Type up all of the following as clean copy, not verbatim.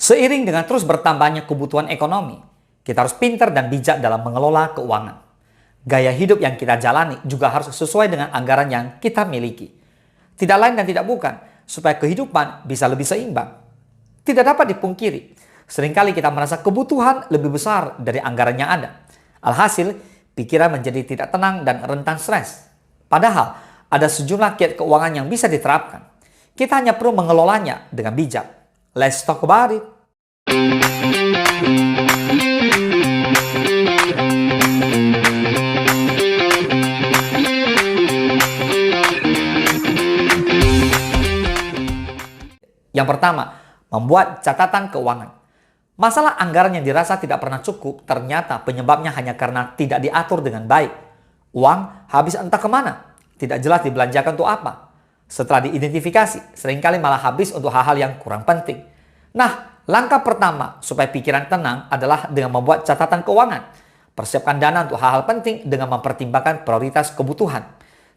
Seiring dengan terus bertambahnya kebutuhan ekonomi, kita harus pintar dan bijak dalam mengelola keuangan. Gaya hidup yang kita jalani juga harus sesuai dengan anggaran yang kita miliki. Tidak lain dan tidak bukan, supaya kehidupan bisa lebih seimbang. Tidak dapat dipungkiri, seringkali kita merasa kebutuhan lebih besar dari anggaran yang ada. Alhasil, pikiran menjadi tidak tenang dan rentan stres. Padahal, ada sejumlah kiat keuangan yang bisa diterapkan. Kita hanya perlu mengelolanya dengan bijak. Let's talk about it. Yang pertama, membuat catatan keuangan. Masalah anggaran yang dirasa tidak pernah cukup, ternyata penyebabnya hanya karena tidak diatur dengan baik. Uang habis entah kemana, tidak jelas dibelanjakan untuk apa. Setelah diidentifikasi, seringkali malah habis untuk hal-hal yang kurang penting. Nah, langkah pertama supaya pikiran tenang adalah dengan membuat catatan keuangan. Persiapkan dana untuk hal-hal penting dengan mempertimbangkan prioritas kebutuhan.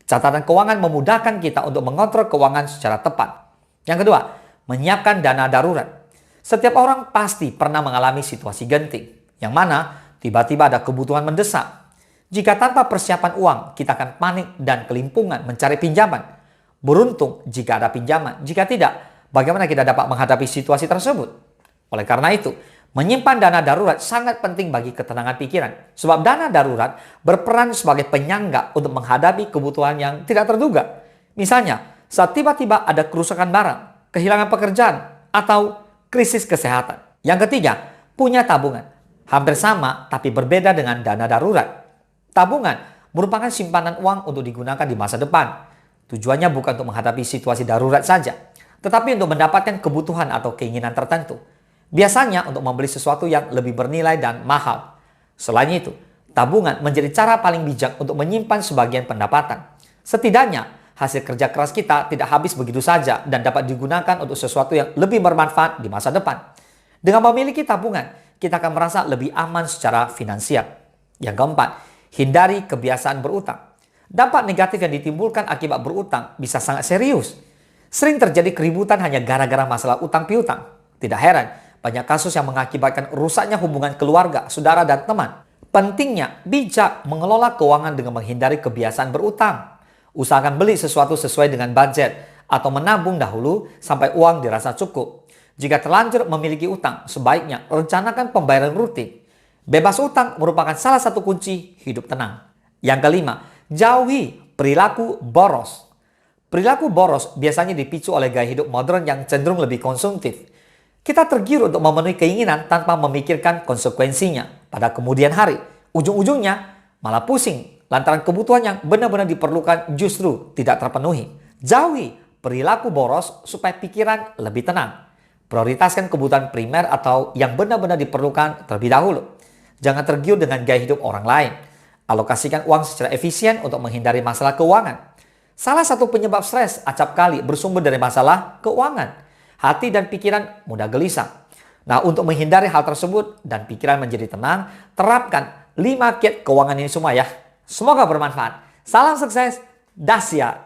Catatan keuangan memudahkan kita untuk mengontrol keuangan secara tepat. Yang kedua, menyiapkan dana darurat. Setiap orang pasti pernah mengalami situasi genting, yang mana tiba-tiba ada kebutuhan mendesak. Jika tanpa persiapan uang, kita akan panik dan kelimpungan mencari pinjaman. Beruntung jika ada pinjaman, jika tidak, bagaimana kita dapat menghadapi situasi tersebut? Oleh karena itu, menyimpan dana darurat sangat penting bagi ketenangan pikiran. Sebab dana darurat berperan sebagai penyangga untuk menghadapi kebutuhan yang tidak terduga. Misalnya, saat tiba-tiba ada kerusakan barang, kehilangan pekerjaan, atau krisis kesehatan. Yang ketiga, punya tabungan. Hampir sama tapi berbeda dengan dana darurat. Tabungan merupakan simpanan uang untuk digunakan di masa depan. Tujuannya bukan untuk menghadapi situasi darurat saja, tetapi untuk mendapatkan kebutuhan atau keinginan tertentu. Biasanya untuk membeli sesuatu yang lebih bernilai dan mahal. Selain itu, tabungan menjadi cara paling bijak untuk menyimpan sebagian pendapatan. Setidaknya, hasil kerja keras kita tidak habis begitu saja dan dapat digunakan untuk sesuatu yang lebih bermanfaat di masa depan. Dengan memiliki tabungan, kita akan merasa lebih aman secara finansial. Yang keempat, hindari kebiasaan berutang. Dampak negatif yang ditimbulkan akibat berutang bisa sangat serius. Sering terjadi keributan hanya gara-gara masalah utang piutang. Tidak heran, banyak kasus yang mengakibatkan rusaknya hubungan keluarga, saudara, dan teman. Pentingnya bijak mengelola keuangan dengan menghindari kebiasaan berutang. Usahakan beli sesuatu sesuai dengan budget atau menabung dahulu sampai uang dirasa cukup. Jika terlanjur memiliki utang, sebaiknya rencanakan pembayaran rutin. Bebas utang merupakan salah satu kunci hidup tenang. Yang kelima, jauhi perilaku boros. Perilaku boros biasanya dipicu oleh gaya hidup modern yang cenderung lebih konsumtif. Kita tergiur untuk memenuhi keinginan tanpa memikirkan konsekuensinya pada kemudian hari. Ujung-ujungnya malah pusing lantaran kebutuhan yang benar-benar diperlukan justru tidak terpenuhi. Jauhi perilaku boros supaya pikiran lebih tenang. Prioritaskan kebutuhan primer atau yang benar-benar diperlukan terlebih dahulu. Jangan tergiur dengan gaya hidup orang lain. Alokasikan uang secara efisien untuk menghindari masalah keuangan. Salah satu penyebab stres acap kali bersumber dari masalah keuangan. Hati dan pikiran mudah gelisah. Nah, untuk menghindari hal tersebut dan pikiran menjadi tenang, terapkan 5 kiat keuangan ini semua ya. Semoga bermanfaat. Salam sukses, dahsyat.